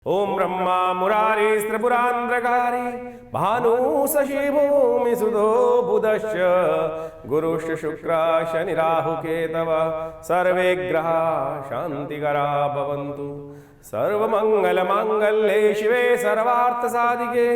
ओम ब्रह्मा मुरारी त्रिपुरांध्रकारी भानु शशि भूमि सुधो बुधश्च गुरुश्च शुक्र शनि राहु केतव सर्वे ग्रहा शांतिकरा भवन्तु। सर्वमंगल मांगल्ये शिवे सर्वार्थ साधिके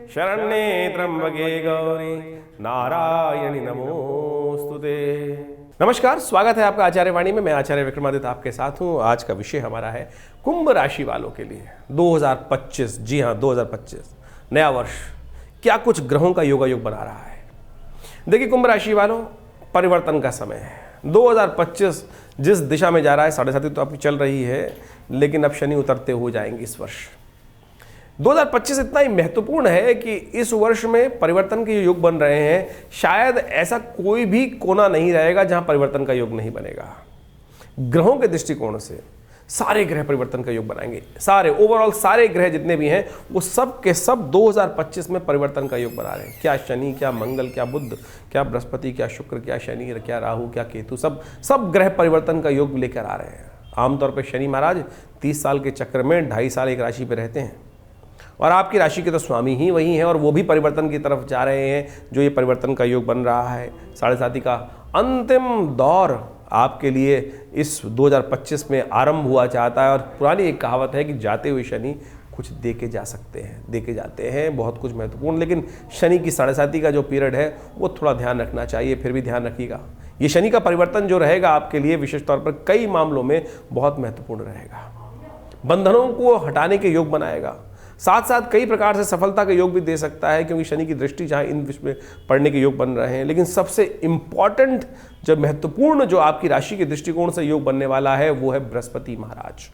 शरण्ये त्र्यंबके गौरी नारायणी नमोस्तुते। नमस्कार, स्वागत है आपका आचार्य वाणी में। मैं आचार्य विक्रमादित्य आपके साथ हूँ। आज का विषय हमारा है कुंभ राशि वालों के लिए 2025। जी हाँ, 2025 नया वर्ष क्या कुछ ग्रहों का योगायोग बना रहा है। देखिए कुंभ राशि वालों, परिवर्तन का समय है। 2025 जिस दिशा में जा रहा है, 7.5 तो आपकी चल रही है, लेकिन अब शनि उतरते हो जाएंगे इस वर्ष। 2025 इतना ही महत्वपूर्ण है कि इस वर्ष में परिवर्तन के योग बन रहे हैं। शायद ऐसा कोई भी कोना नहीं रहेगा जहां परिवर्तन का योग नहीं बनेगा। ग्रहों के दृष्टिकोण से सारे ग्रह परिवर्तन का योग बनाएंगे। सारे ओवरऑल सारे ग्रह जितने भी हैं वो सब के सब 2025 में परिवर्तन का योग बना रहे हैं। क्या शनि, क्या मंगल, क्या बुध, क्या बृहस्पति, क्या शुक्र, क्या शनि, क्या राहु, क्या केतु, सब ग्रह परिवर्तन का योग लेकर आ रहे हैं। आमतौर पर शनि महाराज 30 साल के चक्र में 2.5 साल एक राशि पर रहते हैं और आपकी राशि के तो स्वामी ही वही हैं और वो भी परिवर्तन की तरफ जा रहे हैं। जो ये परिवर्तन का योग बन रहा है, 7.5 का अंतिम दौर आपके लिए इस 2025 में आरंभ हुआ चाहता है। और पुरानी एक कहावत है कि जाते हुए शनि कुछ दे के जा सकते हैं, दे के जाते हैं बहुत कुछ महत्वपूर्ण। लेकिन शनि की 7.5 का जो पीरियड है वो थोड़ा ध्यान रखना चाहिए। फिर भी ध्यान रखिएगा, ये शनि का परिवर्तन जो रहेगा आपके लिए विशेष तौर पर कई मामलों में बहुत महत्वपूर्ण रहेगा। बंधनों को हटाने के योग बनाएगा, साथ साथ कई प्रकार से सफलता का योग भी दे सकता है, क्योंकि शनि की दृष्टि जहाँ इन विषय में पढ़ने के योग बन रहे हैं। लेकिन सबसे इम्पॉर्टेंट जो महत्वपूर्ण जो आपकी राशि के दृष्टिकोण से योग बनने वाला है वो है बृहस्पति महाराज।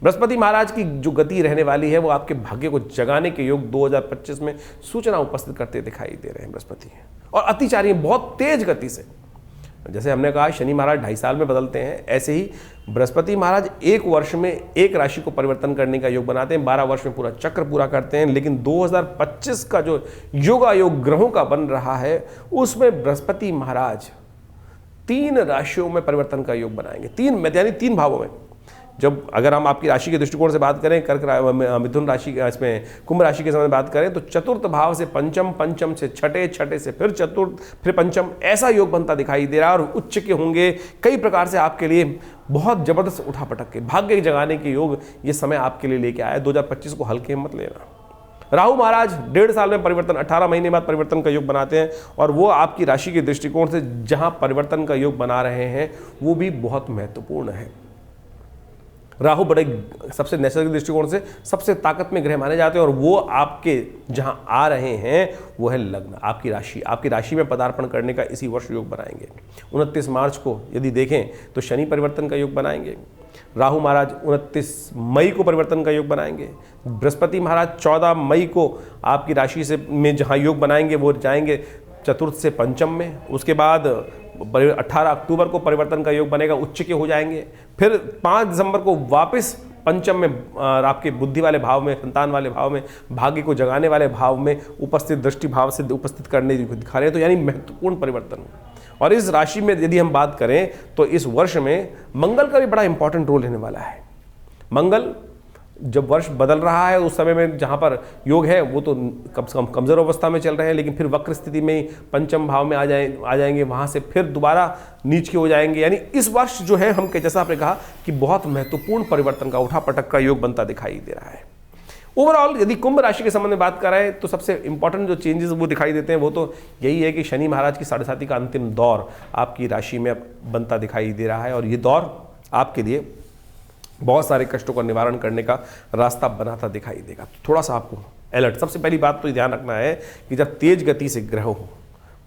बृहस्पति महाराज की जो गति रहने वाली है वो आपके भाग्य को जगाने के योग 2025 में सूचना उपस्थित करते दिखाई दे रहे हैं बृहस्पति, और अतिचारी बहुत तेज गति से। जैसे हमने कहा शनि महाराज 2.5 साल में बदलते हैं, ऐसे ही बृहस्पति महाराज एक वर्ष में एक राशि को परिवर्तन करने का योग बनाते हैं। 12 वर्ष में पूरा चक्र पूरा करते हैं। लेकिन 2025 का जो योगायोग ग्रहों का बन रहा है उसमें बृहस्पति महाराज 3 राशियों में परिवर्तन का योग बनाएंगे। 3 भावों में। जब अगर हम आपकी राशि के दृष्टिकोण से बात करें, मिथुन राशि, इसमें कुंभ राशि के समय बात करें तो चतुर्थ भाव से पंचम, पंचम से छठे, छठे से फिर चतुर्थ, फिर पंचम, ऐसा योग बनता दिखाई दे रहा है। और उच्च के होंगे कई प्रकार से आपके लिए बहुत जबरदस्त उठापटक के भाग्य जगाने के योग ये समय आपके लिए लेके आया। 2025 को हल्के मत लेना। राहु महाराज 1.5 साल में परिवर्तन, 18 महीने बाद परिवर्तन का योग बनाते हैं, और वो आपकी राशि के दृष्टिकोण से जहां परिवर्तन का योग बना रहे हैं वो भी बहुत महत्वपूर्ण है। राहु बड़े सबसे नैसर्गिक दृष्टिकोण से सबसे ताकत में ग्रह माने जाते हैं, और वो आपके जहां आ रहे हैं वो है लग्न, आपकी राशि में पदार्पण करने का इसी वर्ष योग बनाएंगे। 29 मार्च को यदि देखें तो शनि परिवर्तन का योग बनाएंगे। राहु महाराज 29 मई को परिवर्तन का योग बनाएंगे। बृहस्पति महाराज 14 मई को आपकी राशि से में जहां योग बनाएंगे वो जाएंगे चतुर्थ से पंचम में। उसके बाद 18 अक्टूबर को परिवर्तन का योग बनेगा, उच्च के हो जाएंगे। फिर 5 दिसंबर को वापस पंचम में आपके बुद्धि वाले भाव में, संतान वाले भाव में, भाग्य को जगाने वाले भाव में उपस्थित, दृष्टि भाव से उपस्थित करने दिखा रहे हैं। तो यानी महत्वपूर्ण परिवर्तन। और इस राशि में यदि हम बात करें तो इस वर्ष में मंगल का भी बड़ा इंपॉर्टेंट रोल रहने वाला है। मंगल जब वर्ष बदल रहा है उस समय में जहां पर योग है वो तो कम से कम कमजोर अवस्था में चल रहे हैं, लेकिन फिर वक्र स्थिति में पंचम भाव में आ जाएंगे, वहां से फिर दोबारा नीच के हो जाएंगे। यानी इस वर्ष जो है हम जैसा आपने कहा कि बहुत महत्वपूर्ण परिवर्तन का, उठापटक का योग बनता दिखाई दे रहा है। ओवरऑल यदि कुंभ राशि के संबंध में बात करें तो सबसे इंपॉर्टेंट जो चेंजेस वो दिखाई देते हैं वो तो यही है कि शनि महाराज की 7.5 का अंतिम दौर आपकी राशि में बनता दिखाई दे रहा है, और ये दौर आपके लिए बहुत सारे कष्टों का निवारण करने का रास्ता बनाता दिखाई देगा। थोड़ा सा आपको अलर्ट, सबसे पहली बात तो ध्यान रखना है कि जब तेज गति से ग्रह हो,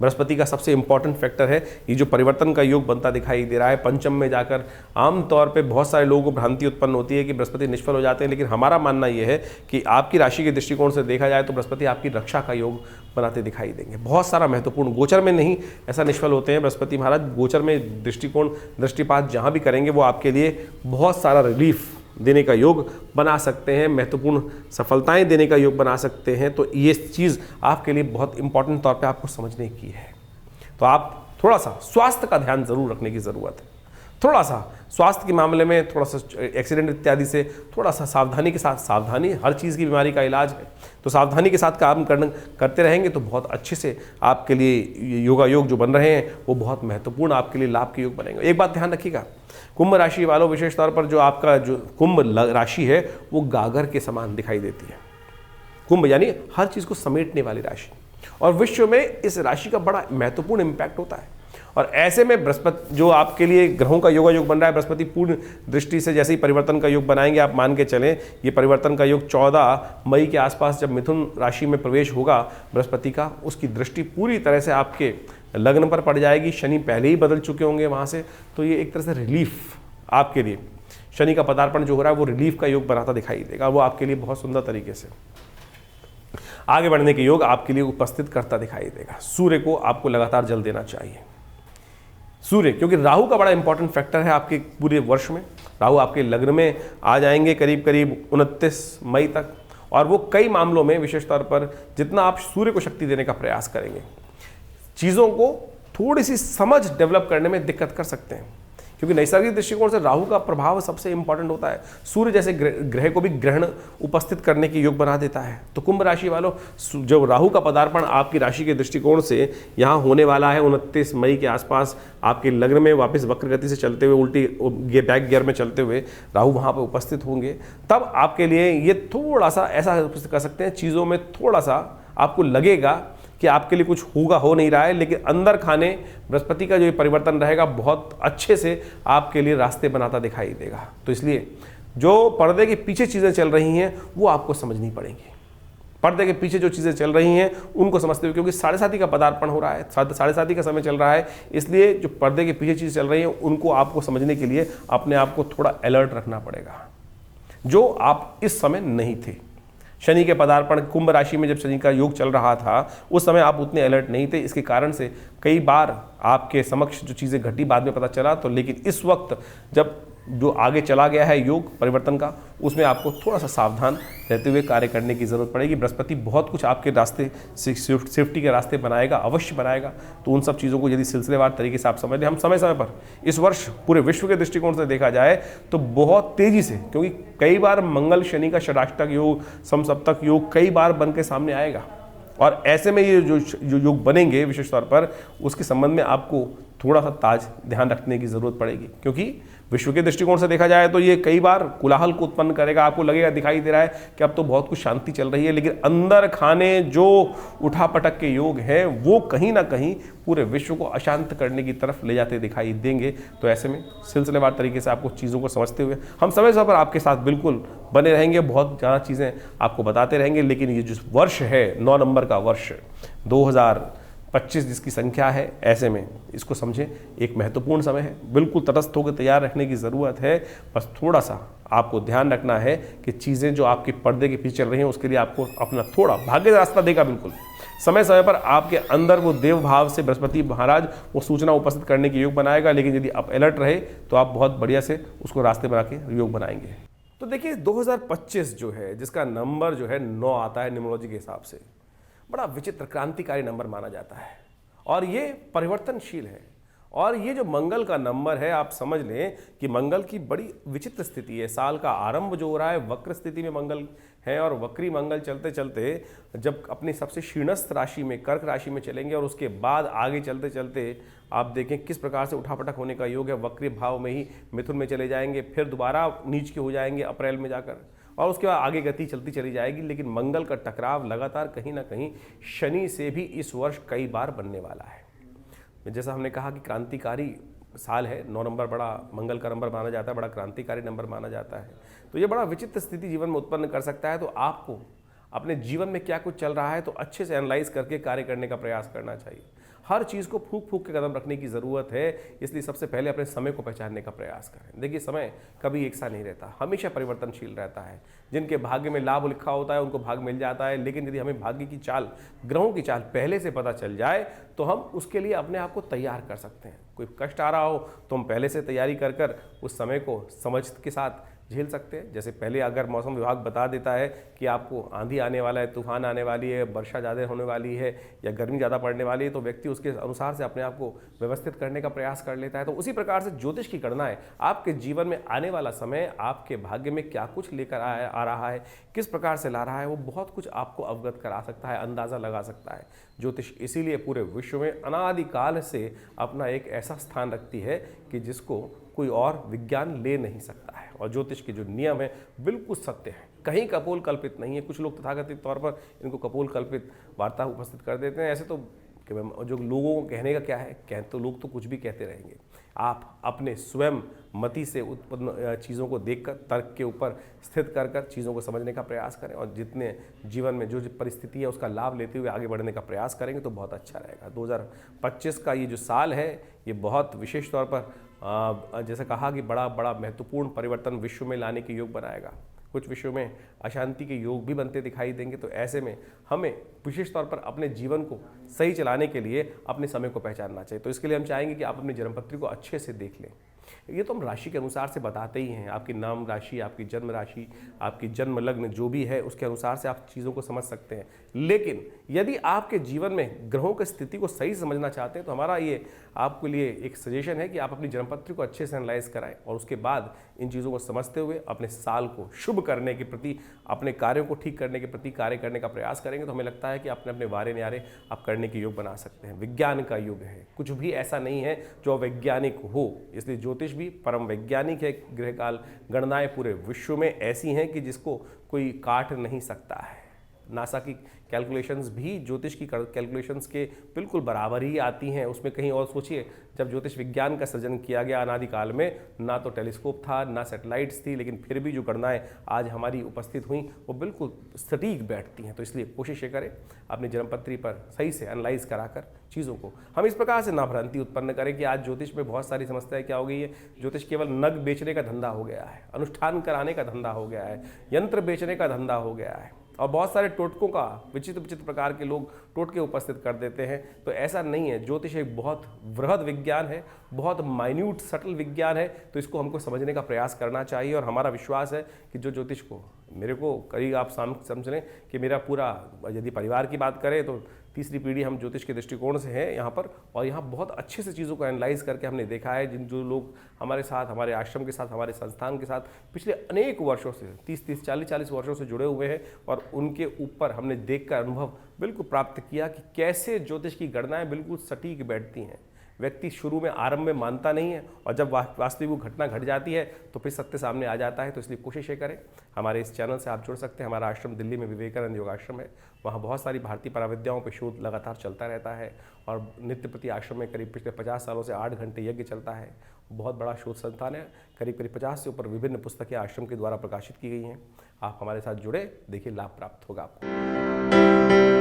बृहस्पति का सबसे इंपॉर्टेंट फैक्टर है ये जो परिवर्तन का योग बनता दिखाई दे रहा है। पंचम में जाकर आमतौर पे बहुत सारे लोगों को भ्रांति उत्पन्न होती है कि बृहस्पति निष्फल हो जाते हैं, लेकिन हमारा मानना ये है कि आपकी राशि के दृष्टिकोण से देखा जाए तो बृहस्पति आपकी रक्षा का योग बनाते दिखाई देंगे। बहुत सारा महत्वपूर्ण, गोचर में नहीं ऐसा निष्फल होते हैं बृहस्पति महाराज, गोचर में दृष्टिपात जहाँ भी करेंगे वो आपके लिए बहुत सारा रिलीफ देने का योग बना सकते हैं, महत्वपूर्ण सफलताएं देने का योग बना सकते हैं। तो ये चीज़ आपके लिए बहुत इंपॉर्टेंट तौर पे आपको समझने की है। तो आप थोड़ा सा स्वास्थ्य का ध्यान जरूर रखने की ज़रूरत है। थोड़ा सा स्वास्थ्य के मामले में थोड़ा सा एक्सीडेंट इत्यादि से थोड़ा सा सावधानी के साथ, सावधानी हर चीज़ की बीमारी का इलाज है, तो सावधानी के साथ काम करते रहेंगे तो बहुत अच्छे से आपके लिए योगा योग जो बन रहे हैं वो बहुत महत्वपूर्ण आपके लिए लाभ के योग बनेंगे। एक बात ध्यान रखिएगा, कुंभ राशि वालों विशेष तौर पर जो आपका जो कुंभ राशि है वो गागर के समान दिखाई देती है। कुंभ यानी हर चीज़ को समेटने वाली राशि, और विश्व में इस राशि का बड़ा महत्वपूर्ण इम्पैक्ट होता है। और ऐसे में बृहस्पति जो आपके लिए ग्रहों का योगा योग बन रहा है, बृहस्पति पूर्ण दृष्टि से जैसे ही परिवर्तन का योग बनाएंगे, आप मान के चलें ये परिवर्तन का योग 14 मई के आसपास जब मिथुन राशि में प्रवेश होगा बृहस्पति का, उसकी दृष्टि पूरी तरह से आपके लग्न पर पड़ जाएगी। शनि पहले ही बदल चुके होंगे वहाँ से, तो ये एक तरह से रिलीफ आपके लिए, शनि का पदार्पण जो हो रहा है वो रिलीफ का योग बनाता दिखाई देगा। वो आपके लिए बहुत सुंदर तरीके से आगे बढ़ने के योग आपके लिए उपस्थित करता दिखाई देगा। सूर्य को आपको लगातार जल देना चाहिए। सूर्य, क्योंकि राहु का बड़ा इंपॉर्टेंट फैक्टर है आपके पूरे वर्ष में। राहु आपके लग्न में आ जाएंगे करीब करीब 29 मई तक, और वो कई मामलों में विशेष तौर पर जितना आप सूर्य को शक्ति देने का प्रयास करेंगे, चीज़ों को थोड़ी सी समझ डेवलप करने में दिक्कत कर सकते हैं, क्योंकि नैसर्गिक दृष्टिकोण से राहु का प्रभाव सबसे इंपॉर्टेंट होता है। सूर्य जैसे ग्रह को भी ग्रहण उपस्थित करने की योग बना देता है। तो कुंभ राशि वालों, जब राहु का पदार्पण आपकी राशि के दृष्टिकोण से यहाँ होने वाला है 29 मई के आसपास, आपके लग्न में वापस वक्र गति से चलते हुए, उल्टी बैक गियर में चलते हुए राहु वहाँ पर उपस्थित होंगे, तब आपके लिए ये थोड़ा सा ऐसा कर सकते हैं, चीज़ों में थोड़ा सा आपको लगेगा कि आपके लिए कुछ होगा, हो नहीं रहा है, लेकिन अंदर खाने बृहस्पति का जो ये परिवर्तन रहेगा बहुत अच्छे से आपके लिए रास्ते बनाता दिखाई देगा। तो इसलिए जो पर्दे के पीछे चीज़ें चल रही हैं वो आपको समझनी पड़ेंगी। पर्दे के पीछे जो चीज़ें चल रही हैं उनको समझते हुए, क्योंकि 7:30 का पदार्पण हो रहा है, 7:30 का समय चल रहा है, इसलिए जो पर्दे के पीछे चीज़ें चल रही हैं उनको आपको समझने के लिए अपने आप को थोड़ा अलर्ट रखना पड़ेगा, जो आप इस समय नहीं थे। शनि के पदार्पण कुंभ राशि में जब शनि का योग चल रहा था उस समय आप उतने अलर्ट नहीं थे, इसके कारण से कई बार आपके समक्ष जो चीज़ें घटी बाद में पता चला। तो लेकिन इस वक्त जब जो आगे चला गया है योग परिवर्तन का, उसमें आपको थोड़ा सा सावधान रहते हुए कार्य करने की ज़रूरत पड़ेगी। बृहस्पति बहुत कुछ आपके रास्ते सेफ्टी के रास्ते बनाएगा, अवश्य बनाएगा। तो उन सब चीज़ों को यदि सिलसिलेवार तरीके से आप समझ लें, हम समय समय पर इस वर्ष पूरे विश्व के दृष्टिकोण से देखा जाए तो बहुत तेज़ी से, क्योंकि कई बार मंगल शनि का षडाष्टक योग, समसप्तक योग कई बार बन के सामने आएगा, और ऐसे में ये जो योग बनेंगे विशेष तौर पर, उसके संबंध में आपको थोड़ा सा ध्यान रखने की ज़रूरत पड़ेगी, क्योंकि विश्व के दृष्टिकोण से देखा जाए तो ये कई बार कोलाहल को उत्पन्न करेगा। आपको लगेगा, दिखाई दे रहा है कि अब तो बहुत कुछ शांति चल रही है, लेकिन अंदर खाने जो उठापटक के योग हैं वो कहीं ना कहीं पूरे विश्व को अशांत करने की तरफ ले जाते दिखाई देंगे। तो ऐसे में सिलसिलेवार तरीके से आपको चीज़ों को समझते हुए हम समय समय पर आपके साथ बिल्कुल बने रहेंगे, बहुत ज़्यादा चीज़ें आपको बताते रहेंगे। लेकिन ये जो वर्ष है 9 नंबर का वर्ष 2025 जिसकी संख्या है, ऐसे में इसको समझें एक महत्वपूर्ण समय है, बिल्कुल तटस्थ होकर तैयार रखने की ज़रूरत है। बस थोड़ा सा आपको ध्यान रखना है कि चीज़ें जो आपके पर्दे के पीछे चल रही हैं उसके लिए आपको अपना थोड़ा भाग्य रास्ता देगा। बिल्कुल समय समय पर आपके अंदर वो देव भाव से बृहस्पति महाराज वो सूचना उपस्थित करने की योग बनाएगा, लेकिन यदि आप अलर्ट रहे तो आप बहुत बढ़िया से उसको रास्ते बना के योग बनाएंगे। तो देखिए 2025 जो है, जिसका नंबर जो है 9 आता है न्यूमरोलॉजी के हिसाब से, बड़ा विचित्र क्रांतिकारी नंबर माना जाता है, और ये परिवर्तनशील है। और ये जो मंगल का नंबर है, आप समझ लें कि मंगल की बड़ी विचित्र स्थिति है। साल का आरंभ जो हो रहा है वक्र स्थिति में मंगल है, और वक्री मंगल चलते चलते जब अपनी सबसे शीर्णस्थ राशि में कर्क राशि में चलेंगे, और उसके बाद आगे चलते चलते आप देखें किस प्रकार से उठापटक होने का योग है। वक्री भाव में ही मिथुन में चले जाएंगे, फिर दोबारा नीच के हो जाएंगे अप्रैल में जाकर, और उसके बाद आगे गति चलती चली जाएगी। लेकिन मंगल का टकराव लगातार कहीं ना कहीं शनि से भी इस वर्ष कई बार बनने वाला है। जैसा हमने कहा कि क्रांतिकारी साल है, 9 नंबर बड़ा मंगल का नंबर माना जाता है, बड़ा क्रांतिकारी नंबर माना जाता है। तो ये बड़ा विचित्र स्थिति जीवन में उत्पन्न कर सकता है। तो आपको अपने जीवन में क्या कुछ चल रहा है तो अच्छे से एनालाइज करके कार्य करने का प्रयास करना चाहिए। हर चीज़ को फूंक फूंक के कदम रखने की ज़रूरत है, इसलिए सबसे पहले अपने समय को पहचानने का प्रयास करें। देखिए समय कभी एक सा नहीं रहता, हमेशा परिवर्तनशील रहता है। जिनके भाग्य में लाभ लिखा होता है उनको भाग मिल जाता है, लेकिन यदि हमें भाग्य की चाल, ग्रहों की चाल पहले से पता चल जाए तो हम उसके लिए अपने आप को तैयार कर सकते हैं। कोई कष्ट आ रहा हो तो हम पहले से तैयारी कर उस समय को समझ के साथ झेल सकते हैं। जैसे पहले अगर मौसम विभाग बता देता है कि आपको आंधी आने वाला है, तूफान आने वाली है, वर्षा ज़्यादा होने वाली है या गर्मी ज़्यादा पड़ने वाली है, तो व्यक्ति उसके अनुसार से अपने आप को व्यवस्थित करने का प्रयास कर लेता है। तो उसी प्रकार से ज्योतिष की गणनाएं आपके जीवन में आने वाला समय आपके भाग्य में क्या कुछ लेकर आ रहा है, किस प्रकार से ला रहा है, वो बहुत कुछ आपको अवगत करा सकता है, अंदाज़ा लगा सकता है। ज्योतिष इसीलिए पूरे विश्व में अनादिकाल से अपना एक ऐसा स्थान रखती है कि जिसको कोई और विज्ञान ले नहीं सकता है। और ज्योतिष के जो नियम है बिल्कुल सत्य है, कहीं कपोल कल्पित नहीं है। कुछ लोग तथाकथित तौर पर इनको कपोल कल्पित वार्ता उपस्थित कर देते हैं। ऐसे तो जो लोगों को कहने का क्या है, तो लोग तो कुछ भी कहते रहेंगे। आप अपने स्वयं मति से उत्पन्न चीज़ों को देखकर, तर्क के ऊपर स्थित कर चीज़ों को समझने का प्रयास करें और जितने जीवन में जो परिस्थिति है उसका लाभ लेते हुए आगे बढ़ने का प्रयास करेंगे तो बहुत अच्छा रहेगा। 2025 का ये जो साल है ये बहुत विशेष तौर पर जैसे कहा कि बड़ा महत्वपूर्ण परिवर्तन विश्व में लाने के योग बनाएगा। कुछ विषयों में अशांति के योग भी बनते दिखाई देंगे। तो ऐसे में हमें विशेष तौर पर अपने जीवन को सही चलाने के लिए अपने समय को पहचानना चाहिए। तो इसके लिए हम चाहेंगे कि आप अपनी जन्मपत्री को अच्छे से देख लें। ये तो हम राशि के अनुसार से बताते ही हैं, आपकी नाम राशि, आपकी जन्म राशि, आपकी जन्म लग्न जो भी है उसके अनुसार से आप चीज़ों को समझ सकते हैं। लेकिन यदि आपके जीवन में ग्रहों की स्थिति को सही समझना चाहते हैं तो हमारा ये आपके लिए एक सजेशन है कि आप अपनी जन्मपत्री को अच्छे से एनालाइज कराएं और उसके बाद इन चीज़ों को समझते हुए अपने साल को शुभ करने के प्रति, अपने कार्यों को ठीक करने के प्रति कार्य करने का प्रयास करेंगे तो हमें लगता है कि अपने अपने वारे न्यारे आप करने के योग बना सकते हैं। विज्ञान का युग है, कुछ भी ऐसा नहीं है जो वैज्ञानिक हो, इसलिए ज्योतिष भी परम वैज्ञानिक है। ग्रहकाल गणनाएं पूरे विश्व में ऐसी हैं कि जिसको कोई काट नहीं सकता है। नासा की कैलकुलेशंस भी ज्योतिष की कैलकुलेशंस के बिल्कुल बराबर ही आती हैं। उसमें कहीं और सोचिए, जब ज्योतिष विज्ञान का सृजन किया गया अनादिकाल में, ना तो टेलीस्कोप था ना सैटेलाइट्स थी, लेकिन फिर भी जो गणनाएं आज हमारी उपस्थित हुई वो बिल्कुल सटीक बैठती हैं। तो इसलिए कोशिश ये करें अपनी जन्मपत्री पर सही से एनालाइज कराकर चीज़ों को हम इस प्रकार से ना भ्रांति उत्पन्न करें कि आज ज्योतिष में बहुत सारी समस्याएं क्या हो गई है। ज्योतिष केवल नग बेचने का धंधा हो गया है, अनुष्ठान कराने का धंधा हो गया है, यंत्र बेचने का धंधा हो गया है और बहुत सारे टोटकों का विचित्र प्रकार के लोग टोटके उपस्थित कर देते हैं। तो ऐसा नहीं है। ज्योतिष एक बहुत वृहद विज्ञान है, बहुत माइन्यूट सटल विज्ञान है। तो इसको हमको समझने का प्रयास करना चाहिए और हमारा विश्वास है कि जो ज्योतिष को मेरे को करीब आप समझ लें कि मेरा पूरा, यदि परिवार की बात करें तो तीसरी पीढ़ी हम ज्योतिष के दृष्टिकोण से है यहाँ पर, और यहाँ बहुत अच्छे से चीज़ों को एनालाइज करके हमने देखा है। जो लोग हमारे साथ, हमारे आश्रम के साथ, हमारे संस्थान के साथ पिछले अनेक वर्षों से 30 40 वर्षों से जुड़े हुए हैं और उनके ऊपर हमने देखकर अनुभव बिल्कुल प्राप्त किया कि कैसे ज्योतिष की गणनाएं बिल्कुल सटीक बैठती हैं। व्यक्ति शुरू में आरंभ में मानता नहीं है और जब वास्तविक वो घटना घट जाती है तो फिर सत्य सामने आ जाता है। तो इसलिए कोशिश ये करें, हमारे इस चैनल से आप जुड़ सकते हैं। हमारा आश्रम दिल्ली में विवेकानंद योगाश्रम है, वहाँ बहुत सारी भारतीय पराविद्याओं पर शोध लगातार चलता रहता है और नित्य प्रति आश्रम में करीब पिछले 50 सालों से 8 घंटे यज्ञ चलता है। बहुत बड़ा शोध संस्थान है, करीब 50 से ऊपर विभिन्न पुस्तकें आश्रम के द्वारा प्रकाशित की गई हैं। आप हमारे साथ जुड़े, देखिए लाभ प्राप्त होगा आपको।